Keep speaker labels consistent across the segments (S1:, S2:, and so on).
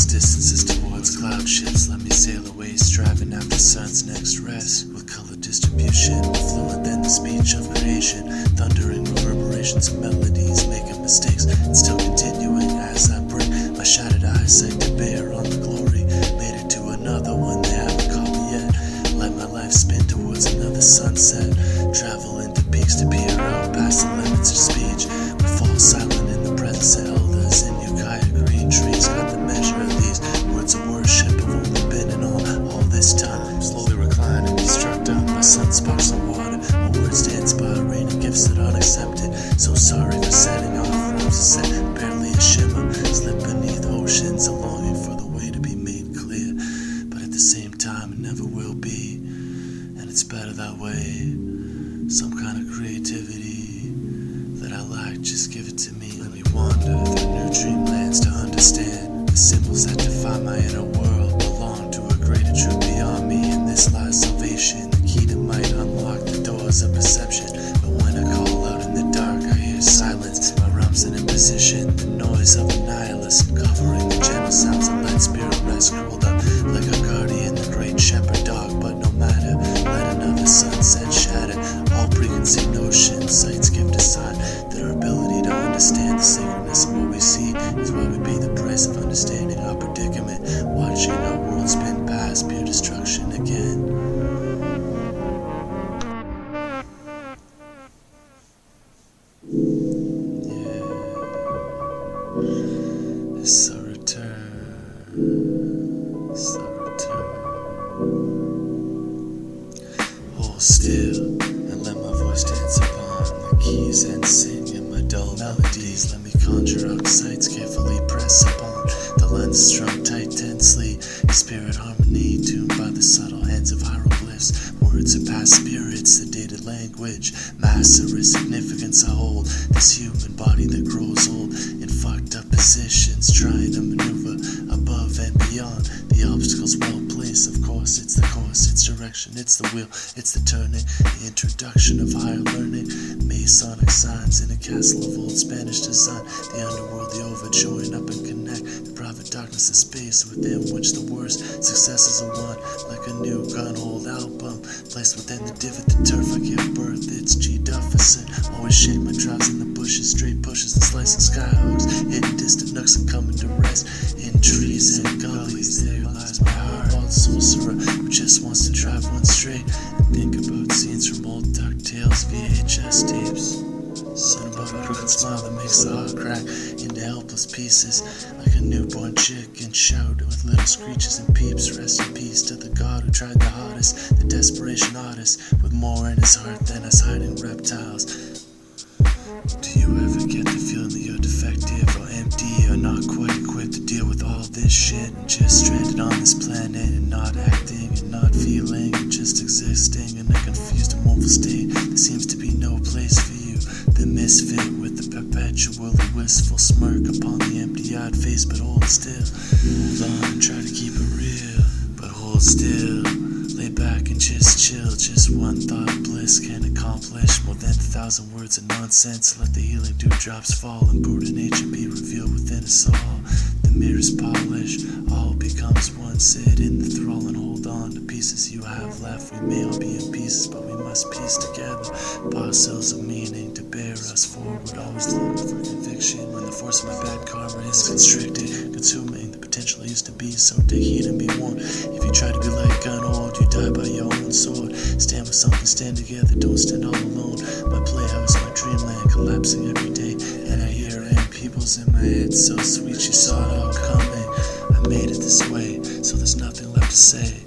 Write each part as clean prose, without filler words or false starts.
S1: distances towards cloud ships. Let me sail away, striving after the sun's next rest. With color distribution more fluent than the speech of creation. Thundering reverberations of melodies, making mistakes and still continuing as I bring my shattered eyesight to bear on the glory. Made it to another one, they haven't caught me yet. Let my life spin towards another sunset. Travel into peaks to peer out past the limits of speech. We fall silent in the presence of elders in Ukiah green trees. Got the measure of these words of worship. I've only been in all this time. Slowly reclining, be struck down by sunsparks of water. My words to inspire raining gifts that aren't accepted. So sorry for setting off rhymes to set barely a shimmer. Slip beneath oceans of longing for the way to be made clear. But at the same time it never will be. And it's better that way. Some kind of creativity that I lack, just give it to me. Let me wander through new dreamlands to understand the symbols that define my inner world belong to a greater truth beyond me. In this lies salvation, the key that might unlock the doors of perception. But when I call out in the dark, I hear silence. My rhymes in a position, the noise of a nihilist, covering the gentle sounds of light spirit rest, curled up like a guardian, the great shepherd dog. But no matter, let another sunset shatter all preconceived notions. Sights give a sign that our ability to understand the sacredness of what we see is why we pay the price of understanding our predicament. Watching our world spin past pure destruction again. Yeah, it's a return. It's a return. Hold still and let my voice dance upon the keys and sing in my dull melodies. Let me conjure out sights, carefully press upon the lens strung tight tensely. Spirit harmony tuned by the subtle hands of hieroglyphs. Words are past spirits, sedated language. Master is significance I hold. This human body that grows old in fucked up positions, trying to maneuver above and beyond the obstacles well placed. Of course, it's the course, it's direction, it's the wheel, it's the turning, the introduction of higher learning. Masonic signs in a castle of old Spanish design. The underworld, the overjoin up and connect. The private darkness of space within which the worst successes are won. Like a new Gunhold album placed within the divot, the turf I give birth. It's G. Dufferson. Always shake my drops in the bushes, straight pushes and slicing skyhooks. Hidden distant nooks and coming to rest in trees and gullies. There lies my heart, old sorcerer who just wants to drive one straight and think about scenes from old DuckTales VHS tapes. Son above a crooked smile that makes the heart crack into helpless pieces. Like a newborn chicken shout with little screeches and peeps. Rest in peace to the god who tried the hardest, the desperation artist with more in his heart than us hiding reptiles. Do you ever get the feeling that you're defective or empty or not quite equipped to deal with all this shit and just stranded on this planet and not acting and not feeling and just existing in a confused and woeful state? There seems to be no place for you, the misfit with the perpetually wistful smirk upon the empty-eyed face. But hold still, hold on, try to keep it real, but hold still. Lay back and just chill. Just one thought of bliss can accomplish more than 1,000 words of nonsense. Let the healing dewdrops fall and Buddha nature be revealed within us all. The mirror's polish, all becomes one. Sit in the thrall and hold on to pieces you have left. We may all be in pieces, but we must piece together parcels of meaning to bear us forward. Always looking for conviction when the force of my bad karma is constricted, consuming the potential I used to be. So take heed and be warned. If you try to be like Gunhold, you die by your own sword. Stand with something, stand together, don't stand all alone. My playhouse, my dreamland, collapsing every day. And I hear peoples in my head, so sweet, she saw it all coming. I made it this way, so there's nothing left to say.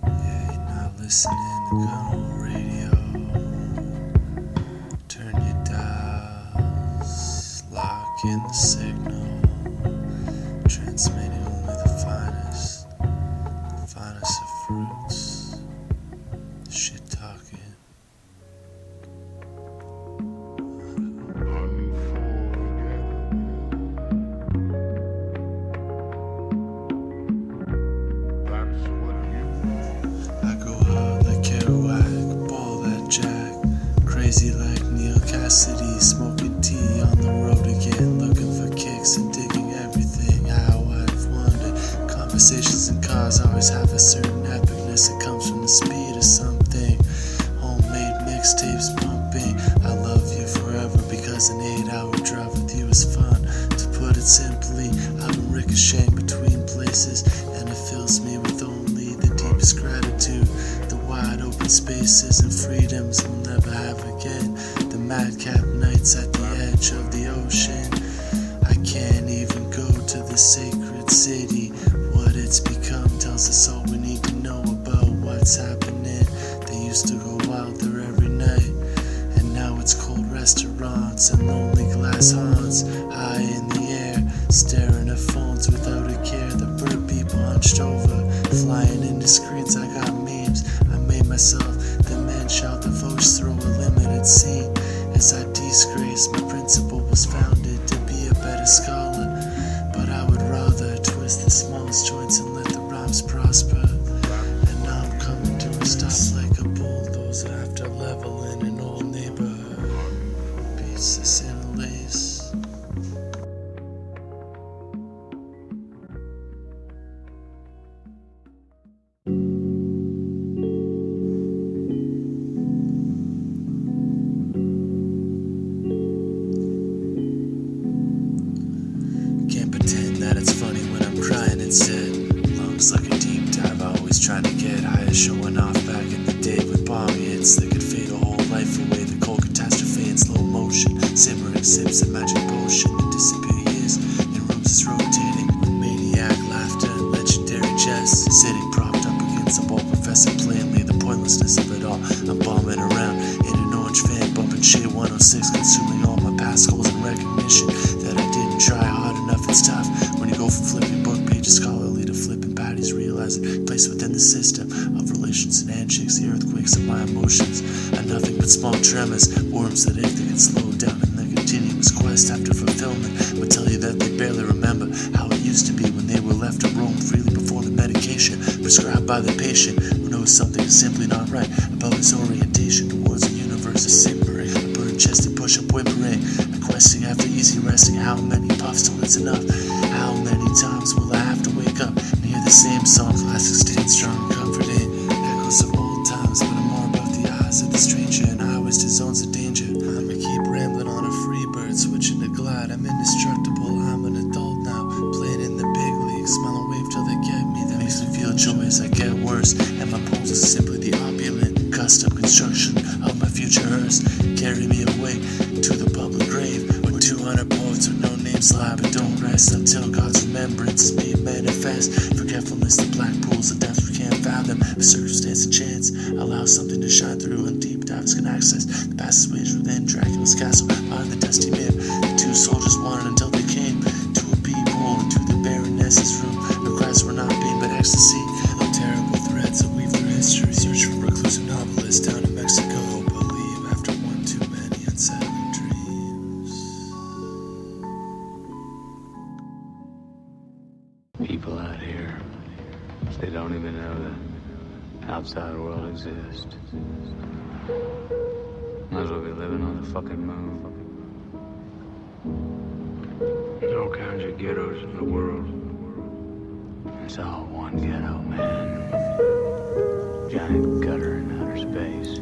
S1: Yeah, you're not listening to Gunhold Radio. Turn your dials, lock in the signal, transmitting only the finest of fruits, shit talking. I go hard like Kerouac, ball that jack, crazy like capacity, smoking tea on the road again, looking for kicks and digging everything. How I've wondered. Conversations in cars always have a certain epicness that comes from the speed of something. Homemade mixtapes pumping. I love you forever because an 8-hour drive with you is fun. To put it simply, I've been ricocheting between places, and it fills me with only the deepest gratitude. The wide open spaces and freedoms we'll never have again. The madcap nights at the edge of the ocean. I can't even go to the sacred city. What it's become tells us all we need to know about what's happening. They used to go out there every night, and now it's cold restaurants and lonely glass haunts. High in the air, staring at phones without a care. The bird people hunched over, flying into screens. I got memes, I made myself. The men shout the voice through a limited scene. As I disgrace, my principle was founded to be a better scholar, but I would rather twist the smallest joints and let the rhymes prosper. And now I'm coming to a stop like a bulldozer after leveling an old neighborhood. Pieces in a lace. Can't pretend that it's funny when I'm crying instead. Lungs like a deep dive, always trying to get higher, showing off back in the day with bomb hits that could fade a whole life away. The cold catastrophe in slow motion, simmering sips of magic potion and disappear years in rooms that's rotating with maniac laughter and legendary jests. Sitting propped up against the wall, professing plainly the pointlessness of it all. I'm bombing around in an orange van, bumping shade 106, consuming all my past goals and recognition that I didn't try hard enough. It's tough when you go from flipping book pages scholarly to flipping patties, realizing place within the system of relations and handshakes, the earthquakes of my emotions are nothing but small tremors, worms that ache that can slow down in the continuous quest after fulfillment. Would tell you that they barely remember how it used to be when they were left to roam freely before the medication prescribed by the patient who knows something is simply not right about his orientation towards the universe is simmering. A bird-chested push-up whimpering, a questing after easy resting. How many puffs till it's enough? How many times will I have to wake up and hear the same song? Classic stand strong and comforting, echoes of old times, but I'm more about the eyes of the stranger and highways to zones of danger. I'ma keep rambling on a free bird, switching to glide. I'm indestructible, I'm an adult now, playing in the big leagues, smile and wave till they get me. That makes me feel joy as I get worse, and my pulse is simply the opulent custom construction of my future hearse. Carry me away to the public grave, where 200 poets with no names lie but don't rest until God's remembrance is made manifest. Forgetfulness, the black pools of depths we can't fathom. If circumstance and chance allow something to shine through, and deep dives can access the passageways within Dracula's castle. Behind the dusty mirror, the two soldiers wanted until they came to a peephole into the Baroness's room. No cries were not pain but ecstasy of terrible threads that weave through history. Search for reclusive novelists down in Mexico, but leave after one too many unsettling dreams.
S2: People out here, they don't even know the outside world exists. Might as well be living on the fucking moon. There's all kinds of ghettos in the world. It's all one ghetto, man. Giant gutter in outer space.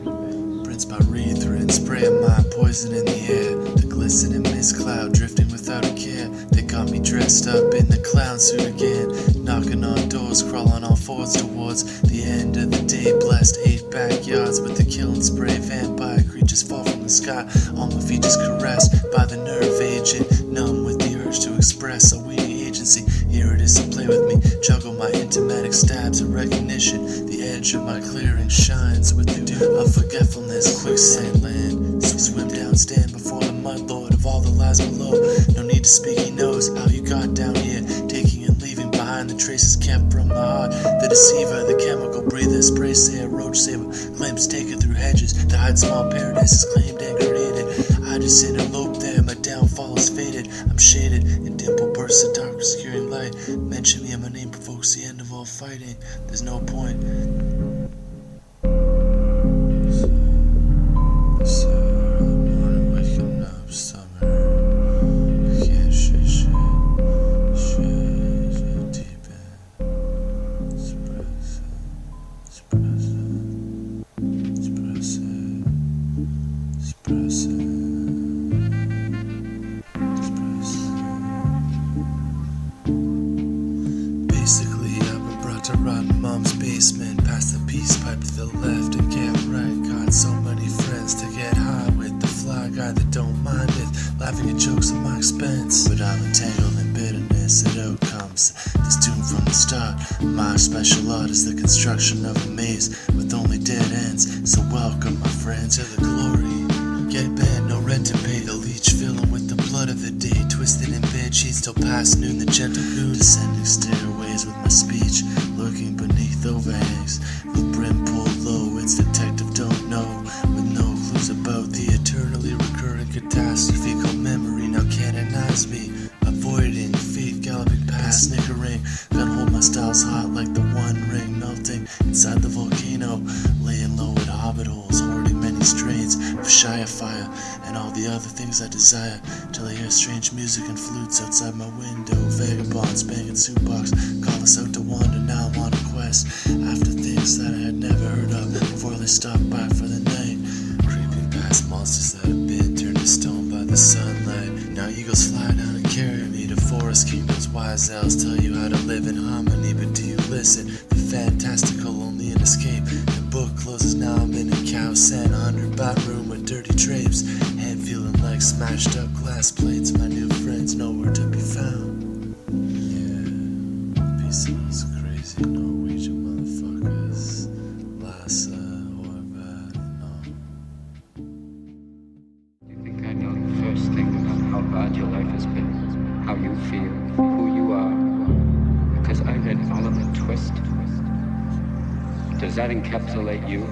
S1: Prince Pyrethrin, spraying my poison in the air. The glistening mist cloud drifting without a care. They got me dressed up in the clown suit again, knocking on doors, crawling on fours towards the end of the day. Blessed 8 backyards with the killing spray. Vampire creatures fall from the sky, all my features caressed by the nerve agent, numb with the urge to express a weedy agency. Here it is to play with me, juggle my intimatic stabs of recognition. The edge of my clearing shines with the dew of forgetfulness. Quicksand land, so swim down, stand before the mud lord of all the lies below. No need to speak, he knows how you got down here, taking and leaving behind the traces kept from the heart. The deceiver, the chemical breather, spray sayer, roach saber, glimpse taken through hedges to hide small paradises claimed and created. I just interlope there, my downfall is faded. I'm shaded in dimple bursts of dark, obscuring light. Mention me and my name provokes the end of all fighting. There's no point. So I wanna wake Basically, I've been brought to rotten mom's basement, past the peace pipe to the left and camp right. Got so many friends to get high with, the fly guy that don't mind it, laughing at jokes at my expense. But I'm entangled in bitterness, it outcomes this tune from the start. My special art is the construction of a maze with only dead ends. So welcome, my friends, to the glory. Get bent, no rent to pay. The leech fill 'em with the blood of the day. Twisted in bed sheets till past noon. The gentle goon descending stairways with my speech, lurking beneath overhangs. The brim pulled low, its detective don't know, with no clues about the eternally recurring catastrophe called memory. Now canonize me, avoiding fate galloping past, snickering. Gunhold, my style's hot like the One Ring melting inside the volcano, laying low at hobbit holes, hoarding many strains of Shire fire and all the other things I desire, till I hear strange music and flutes outside my window. Vagabonds banging Soupbox call us out to wander. Now I'm on a quest after things that I had never heard of before they stopped by for the night, creeping past monsters that have been turned to stone by the sunlight. Now eagles fly down and carry me to forest kingdoms. Wise elves tell you how to live in harmony, but do you listen? The fantastical only an escape. The book closes, now I'm in a cow sand, 100-baht room with dirty drapes, head feeling like smashed up glass plates. My new friends nowhere to be found. Yeah, peace of those crazy Norwegian motherfuckers. Lassa or bad, no.
S3: You think I know the first thing about how bad your life has been, how you feel, who you are, because I read Oliver Twist? Does that encapsulate you?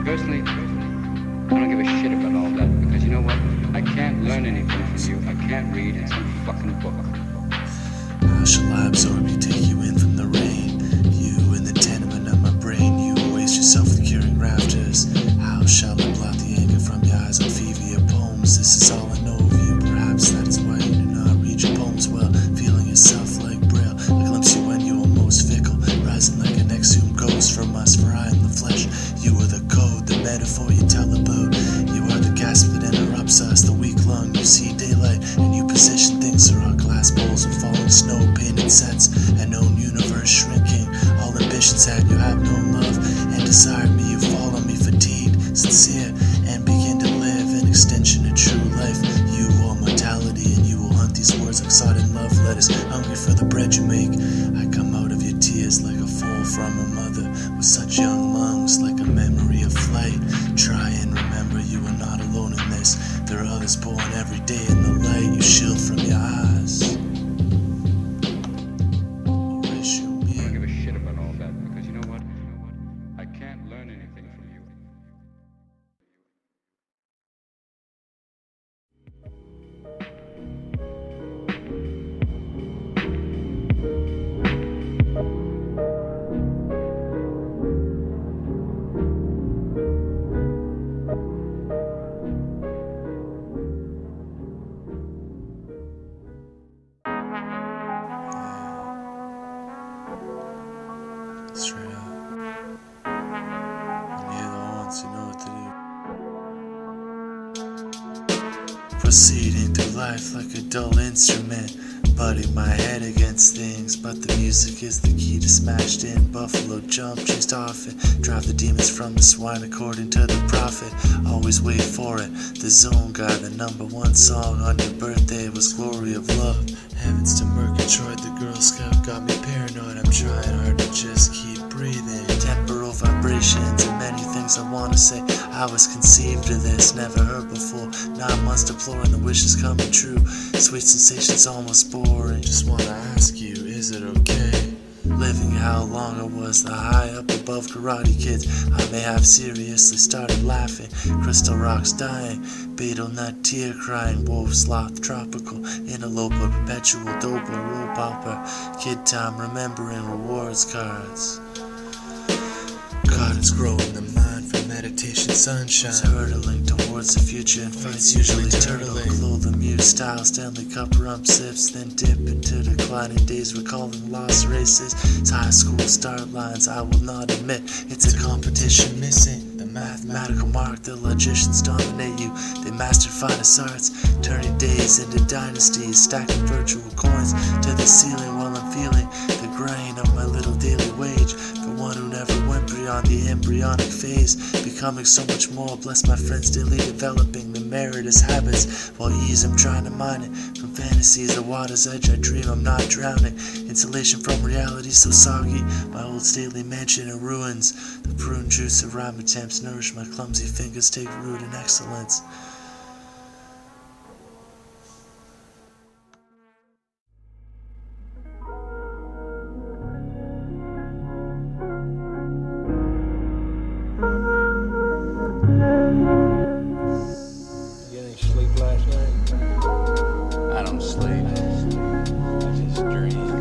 S3: Personally, I don't give a shit about all that, because you know what? I can't learn anything from you. I can't read in some fucking book.
S1: How shall I absorb you, take you in from the rain? You in the tenement of my brain, you waste yourself with curing rafters. How shall I blot the anger from your eyes on Phoebe poems? This is all I know of you, perhaps that is why you do not read your poems well. Feeling yourself like Braille, I glimpse you when you are most fickle, rising like an exhumed ghost from us, for I am the flesh. You are the code, the metaphor you tell about. You are the gasp that interrupts us, the weak lung. You see daylight and you position things through our glass bowls of falling snow, painted sets, an known universe shrinking. All ambitions had you have no love and desired me. You follow me, fatigued, sincere, and begin to live an extension of true life. You are mortality, and you will hunt these words like sodden love letters, hungry for the bread you make. I come out of your tears like a foal from a mother with such young lungs, like a memory of flight. Try and remember you are not alone in this. There are others born every day in the light you shield from your eyes.
S3: I don't give a shit about all that, because you know what? I can't learn anything from you.
S1: Straight up. When you're the ones, you know what to do. Proceeding through life like a dull instrument, butting my head against things, but the music is the key to smashed in. Buffalo jump, chased off it, drive the demons from the swine according to the prophet. Always wait for it, the zone guy. The #1 song on your birthday was Glory of Love. Heavens to Murgatroyd, the Girl Scout got me paranoid. I'm trying hard to just keep breathing. Temporal vibrations and many things I wanna say. I was conceived of this, never heard before. 9 months deploring the wishes coming true. Sweet sensations almost boring. Just wanna ask you, is it okay? Living how long I was the high up above Karate Kids. I may have seriously started laughing. Crystal rocks dying, beetle nut tear crying, wolf sloth tropical, interloper, perpetual doper, rope hopper, kid time remembering rewards cards. Gardens grow in the mind for meditation sunshine. It's hurtling towards the future and fights usually turtling. Claude Lemieux style Stanley Cup rump sips, then dip into declining days, recalling lost races. It's high school start lines, I will not admit it's a competition missing. The mathematical mark. The logicians dominate you. They master finest arts, turning days into dynasties, stacking virtual coins to the ceiling while I'm feeling the grain of my little daily wage. For one who never went beyond the embryonic phase, becoming so much more. Bless my friends daily developing the meritorious habits. While ease I'm trying to mine it from fantasies, the water's edge I dream I'm not drowning. Insulation from reality so soggy, my old stately mansion in ruins. The prune juice of rhyme attempts nourish my clumsy fingers, take root in excellence.
S4: You get any sleep last night?
S2: I don't sleep. I just dream.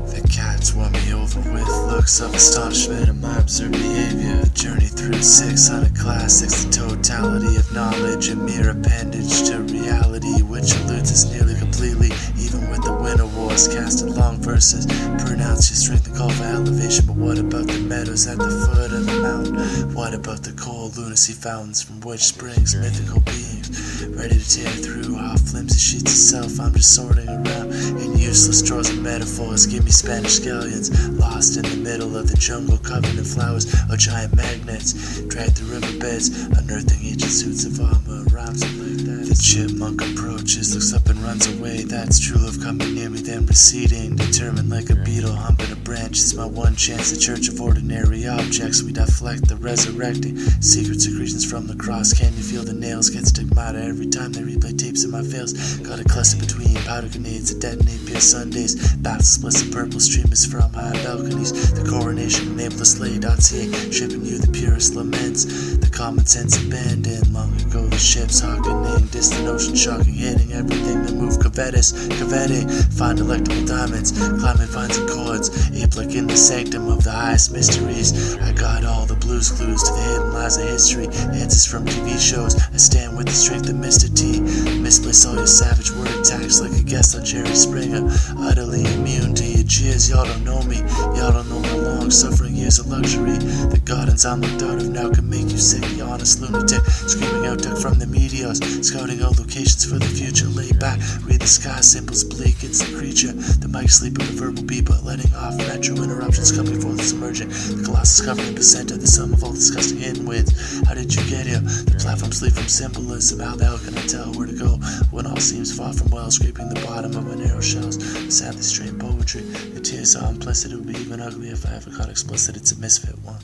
S1: The cats won me over with looks of astonishment at my observed behavior. Journey through 600 classics, the totality of knowledge, a mere appendage to reality, which eludes us nearly completely. Even with the winter wars, casted long verses, pronounce your strength and call for elevation. But what about the meadows at the foot of the mountain? What about the cold lunacy fountains from which springs mythical beings, ready to tear through our flimsy sheets of self? I'm just sorting around in useless drawers of metaphors. Give me Spanish scallions, lost in the middle of the jungle, covered in flowers or giant magnets, dragged through riverbeds, unearthing ancient suits of armor, rhymes like that. The chipmunk approaches, looks up and runs away. That's true love coming near me, then receding, determined like a beetle humping a branch. It's my one chance, the church of ordinary objects. We deflect the resurrecting secret secretions from the cross. Can you feel the nails get stigmata every time they replay tapes of my fails? Got a cluster between powder grenades that detonate pure Sundays. Battle splits of purple streamers from high balconies. The coronation of namelesslay.ca, shipping you the purest laments. The common sense abandoned long ago. The ships hearkening, distant ocean shocking, hitting everything that moved. Coveting, find delectable diamonds, climbing vines and chords, ape like in the sanctum of the highest mysteries. I got all the blues clues to the hidden lies of history, answers from TV shows. I stand with the strength of Mr. T, misplace all your savage word attacks like a guest on Jerry Springer. Utterly immune to your jeers, y'all don't know me, y'all don't know my long suffering years of luxury. The gardens I'm looked out of now can make you sick, the honest lunatic, screaming out duck from the meteors, scouting out locations for the future. Lay back, read the sky, symbols bleak, it's the creature. The mic sleep with a verbal beeper, letting off retro interruptions coming forth as emerging. The colossus covering percent of the sum of all disgusting hidden winds. How did you get here? The platforms lead from symbolism. How the hell can I tell where to go when all seems far from well? Scraping the bottom of my narrow shells, sadly strained poetry. The tears are implicit, it would be even uglier if I ever got explicit. It's a misfit one.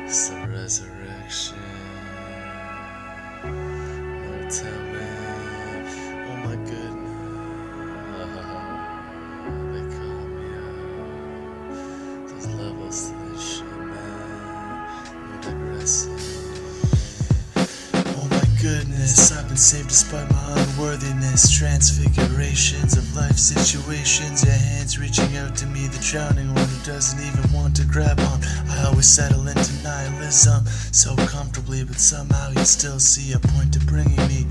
S1: It's the resurrection. No telling. Oh my goodness. They call me out. There's levels to this shit, man. No digressing. Oh my goodness, I've been saved despite my unworthiness. Transfigurations of life situations. Your hands reaching out to me, the drowning one who doesn't even want to grab on. I always settle into nihilism so comfortably, but somehow you still see a point to bringing me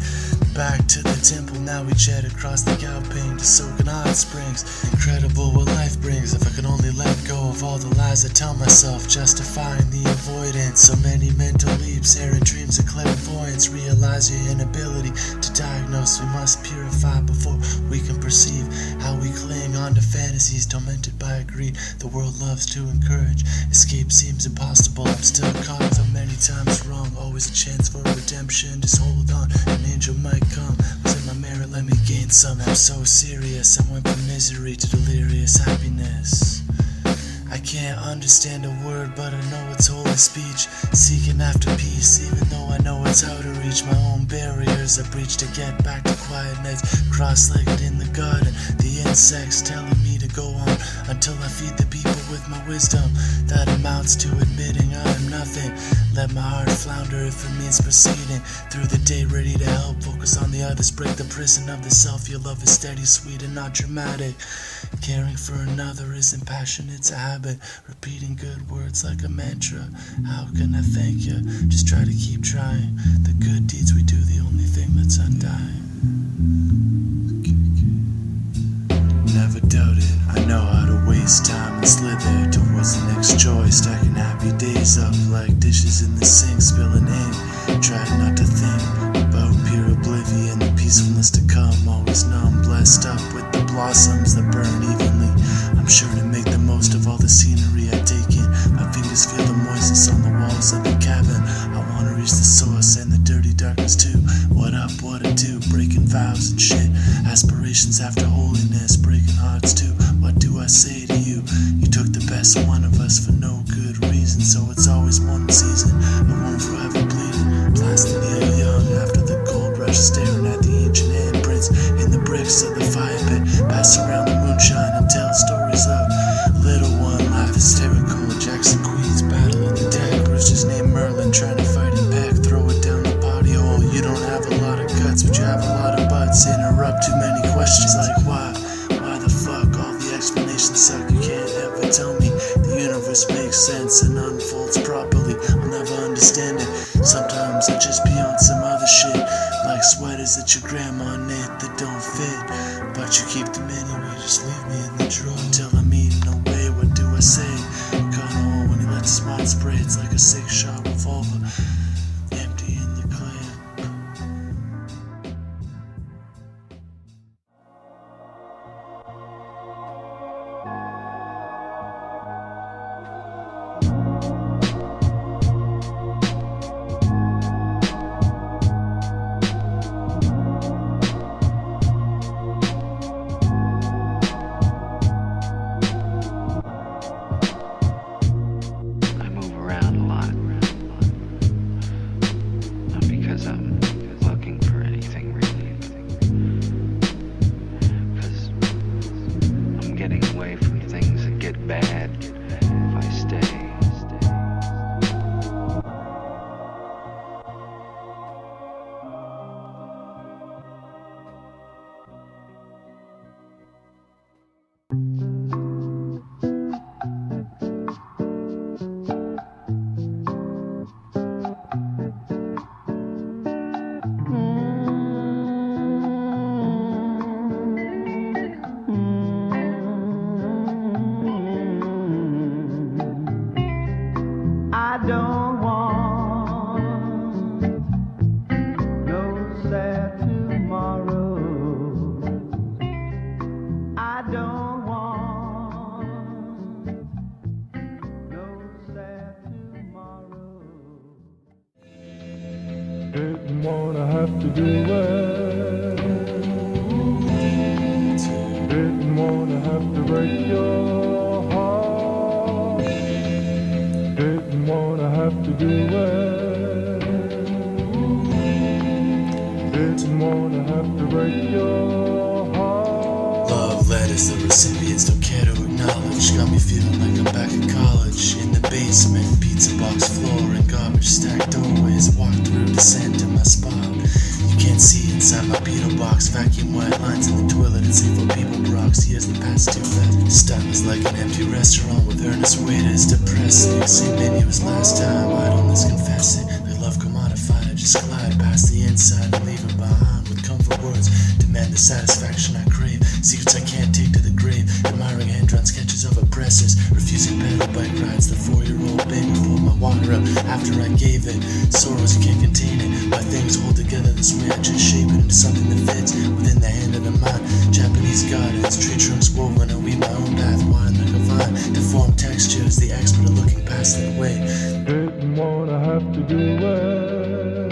S1: back to the temple. Now we jet across the Galping to soak in hot springs. Incredible what life brings if I could only let go of all the lies I tell myself, justifying the avoidance. So many mental leaps, errant dreams of clairvoyance. Realize your inability to diagnose. We must purify before we can perceive how we cling on to fantasies tormented by greed the world loves to encourage. Escape seems impossible. I'm still caught so many times wrong. Always a chance for redemption. Just hold on, an angel might come. Was in my merit, let me gain some. I'm so serious. I went from misery to delirious happiness. I can't understand a word, but I know it's holy speech. Seeking after peace, even though I know it's out of reach. My own barriers I breach to get back to quiet nights. Cross-legged in the garden, the insects telling me to go on until I feed the people with my wisdom. That amounts to admitting I am nothing. Let my heart flounder if it means proceeding through the day, ready to help. Focus on the others, break the prison of the self. Your love is steady, sweet, and not dramatic. Caring for another isn't passion, it's a habit. Repeating good words like a mantra. How can I thank you? Just try to keep trying. The good deeds we do, the only thing that's undying. Never doubted, I know how to waste time and slither towards the next joy. Stacking happy days up like dishes in the sink, spilling ink. Tried not to think about pure oblivion, the peacefulness to come. Always numb, blessed up with the blossoms that burn evenly. I'm sure to make the most of all the scenery I take in. My fingers feel the moistness on the walls of the cabin. I wanna reach the source and the dirty darkness too. What up, what to do? Breaking vows and shit. Aspirations after holiness, breaking hearts too. What do I say to you? You took the best one of us for no good reason, so it's always one season. A wound forever bleeding. Blasting the young after the gold rush, staring at the ancient handprints in the bricks of the fire pit. Pass around the moonshine and tell stories of little one life hysterical. Jackson Queens battle in the deck. Rooster's named Merlin trying to fight him back. Throw it down the body hole. You don't have a lot of guts, but you have a lot of butts. Interrupt too many questions like why? Why the fuck? All the explanations suck. You can't ever tell me the universe makes sense and unfolds properly. I'll never understand it. Sometimes I just be on some other shit, like sweaters that your grandma knit that don't fit, but you keep them anyway. Just leave me in the drawer until I'm eating away. What do I say? Gunhold when he lets his mind spray. It's like a 6-shot revolver, empty in the clamp.
S5: Didn't wanna have to do it. Didn't wanna have to break your heart. Didn't wanna have to do it. Didn't wanna have to break your heart.
S1: Love letters the recipients don't care to acknowledge. Got me feeling like I'm back in college. In the basement, pizza box floor and garbage stacked doorways. Walk through, descend to my spot. You can't see inside my Beeblebrox. Vacuum white lines in the toilet and Zaphod Beeblebrox. Years that passed too fast. Style is like an empty restaurant with earnest waiters. Depressing, same menu as last time. Idleness confessing. Let love commodified. I just glide past the inside and leave it behind with comfort words. Demand the satisfaction I crave. Secrets I can't take to the grave. Admiring hand-drawn sketches of oppressors. Refusing pedal bike rides. The 4-year-old baby pulled my water up after I gave it. Sorrows you can't contain it. My things hold together this way. I just shape it into something that fits within the hand of the mind. Japanese gardens, tree trunks woven. I weave my own path, wine like a vine. Deformed textures, the expert are looking past that way.
S5: Didn't wanna have to do it.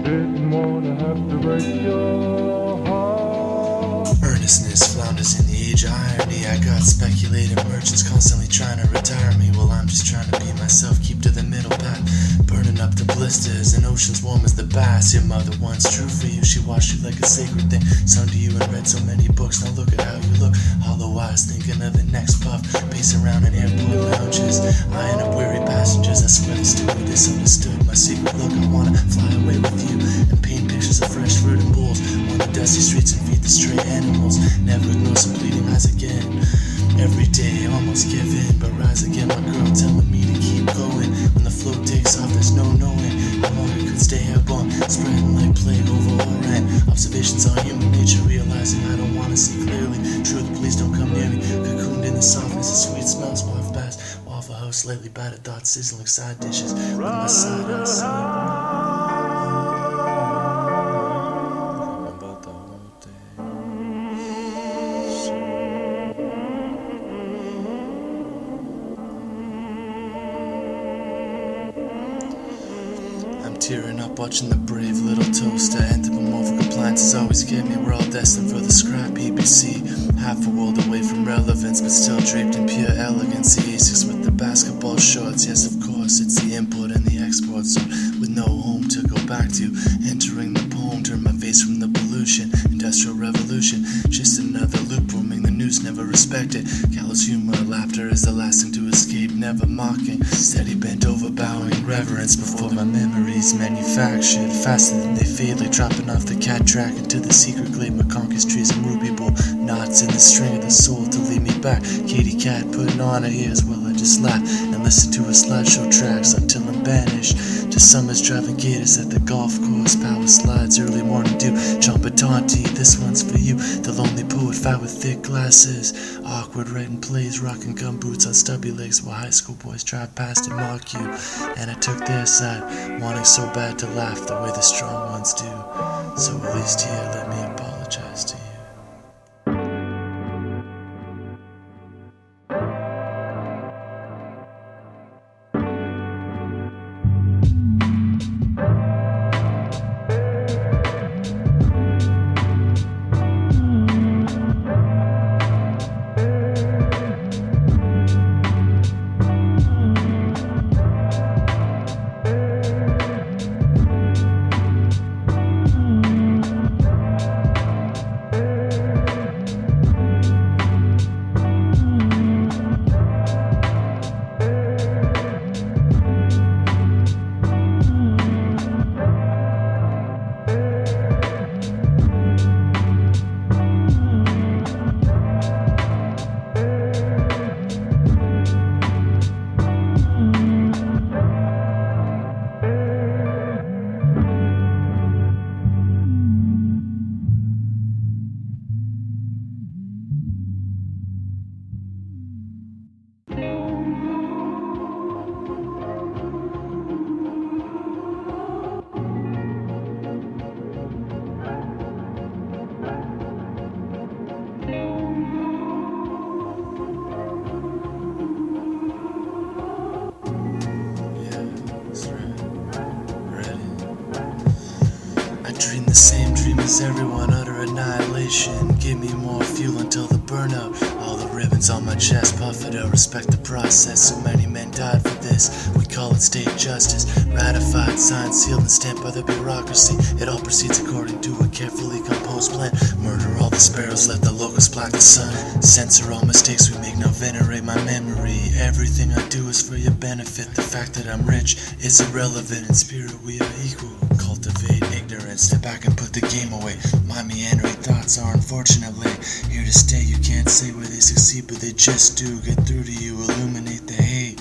S5: Didn't wanna have to break your heart.
S1: Earnestness flounders in the age of irony. I got speculative merchants constantly trying to retire me. Well, I'm just trying to be myself, keep to the middle path, burning up the blisters and oceans warm as the bass. Your mother once true for you, she watched you like a sacred thing. Sung to you and read so many books, now look at how you look. Hollow eyes thinking of the next puff, pacing around in airport lounges, eyeing up weary passengers. I swear the stewardess understood my secret look. I wanna fly away with you and paint pictures of fresh fruit and bulls on the dusty streets and feed the stray animals. Never ignore some pleading eyes again. Every day almost give in, but rise again. My girl telling me to keep going. When the float takes off, there's no knowing how long it could stay airborne, spreading like plague over Oran. Observations on human nature, realizing I don't wanna see clearly. Truth, please don't come near me. Cocooned in the softness of sweet smells, waft past Waffle House, slightly battered thoughts, sizzling side dishes with my side on sleep. Tearing up watching the brave little toaster. Anthropomorphic appliances always get me. We're all destined for the scrap BBC. Half a world away from relevance, but still draped in pure elegance. The Asics with the basketball shorts. Yes, of course, it's the import and the export zone with no home to go back to. Entering the poem, turn my face from the pollution. Industrial revolution, just another loop roaming the news, never respected. Callous humor, laughter is the last thing to escape. Never mocking, steady bent over, bowing reverence before my memories manufactured faster than they fade, like dropping off the cat track into the secret glade. McConkey's trees and ruby bowl knots in the string of the soul to lead me back. Katie cat putting on her ears while I just laugh and listen to her slideshow tracks until I'm banished to summers driving gators at the golf course. Power slides, early morning dew, Champatanti, this one's for you. The lonely poet, fat with thick glasses, awkward writing plays, rocking gum boots on stubby legs while high school boys drive past and mock you. And I took their side, wanting so bad to laugh the way the strong ones do. So at least here, let me apologize to you. The same dream as everyone, utter annihilation. Give me more fuel until the burnout. All the ribbons on my chest, puff it out, respect the process. So many men died for this, we call it state justice. Ratified, signed, sealed, and stamped by the bureaucracy. It all proceeds according to a carefully composed plan. Murder all the sparrows, let the locusts block the sun. Censor all mistakes we make, now venerate my memory. Everything I do is for your benefit. The fact that I'm rich is irrelevant. In spirit we are equal. Cultivate ignorance, step back and put the game away. My meandering thoughts are unfortunately here to stay. You can't say where they succeed, but they just do. Get through to you, illuminate the hate.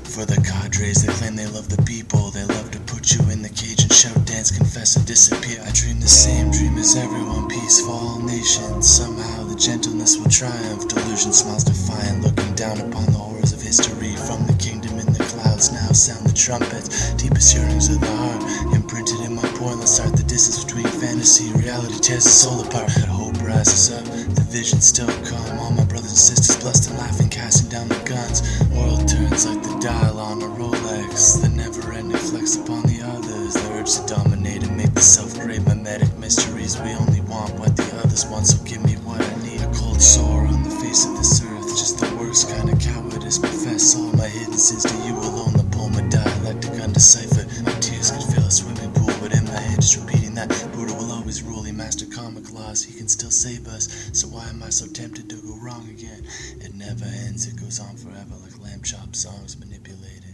S1: For the cadres that claim they love the people, they love to put you in the cage and shout, dance, confess, and disappear. I dream the same dream as everyone, peace for all nations. Somehow the gentleness will triumph. Delusion smiles defiant, looking down upon the horrors of history. From the kingdom in the clouds now sound the trumpets. Deepest yearnings of the heart, imprinted in my pointless art. The distance between fantasy and reality tears the soul apart. But hope rises up, the vision still come. All my brothers and sisters blessed and laughing, casting down the guns. World turns like the dial on a Rolex. The never-ending flex upon the others. The urge to dominate and make the self-great mimetic mysteries. We only want what the others want, so give me what I need. A cold sore on face of this earth, just the worst kind of cowardice. Profess all my hidden sins to you alone. The poem of dialectic undeciphered. My tears could fill a swimming pool, but in my head just repeating that Buddha will always rule. He mastered comic laws, he can still save us. So why am I so tempted to go wrong again? It never ends, it goes on forever like lamb chop songs manipulated.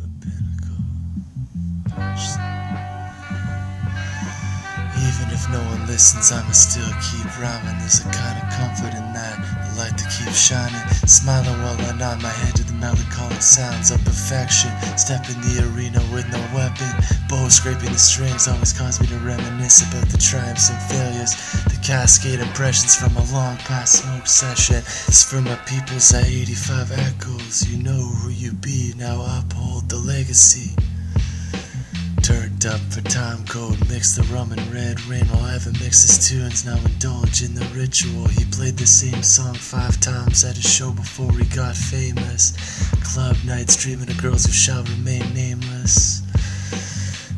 S1: The Pinnacle. Even if no one listens, I'ma still keep rhyming. There's a kind of comfort in that, the light that keeps shining. Smiling while I nod my head to the melancholic sounds of perfection. Step in the arena with no weapon. Bow scraping the strings always cause me to reminisce about the triumphs and failures. The cascade impressions from a long past smoke session. It's for my peoples at 85 echoes. You know who you be, now uphold the legacy. Turned up for time code, mix the rum and red rain while Evan mixes tunes. Now indulge in the ritual. He played the same song 5 times at a show before he got famous. Club nights dreaming of girls who shall remain nameless.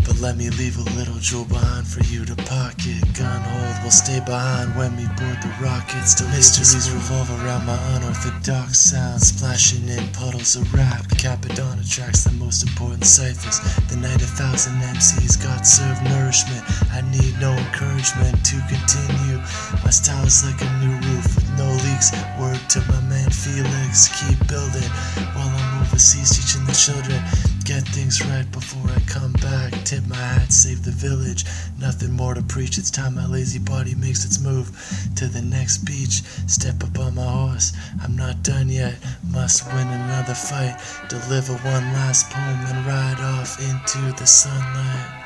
S1: But let me leave a little jewel behind for you to pocket. Gunhold will stay behind when we board the rockets. The mysteries revolve around my unorthodox sounds, splashing in puddles of rap. Capadonna tracks the most important ciphers. The night 1,000 MCs got served nourishment. I need no encouragement to continue. My style is like a new roof with no leaks. Word to my man Felix, keep building while I'm overseas teaching the children. Get things right before I come back. Tip my hat, save the village. Nothing more to preach. It's time my lazy body makes its move to the next beach. Step up on my horse, I'm not done yet. Must win another fight. Deliver one last poem and ride off into the sunlight.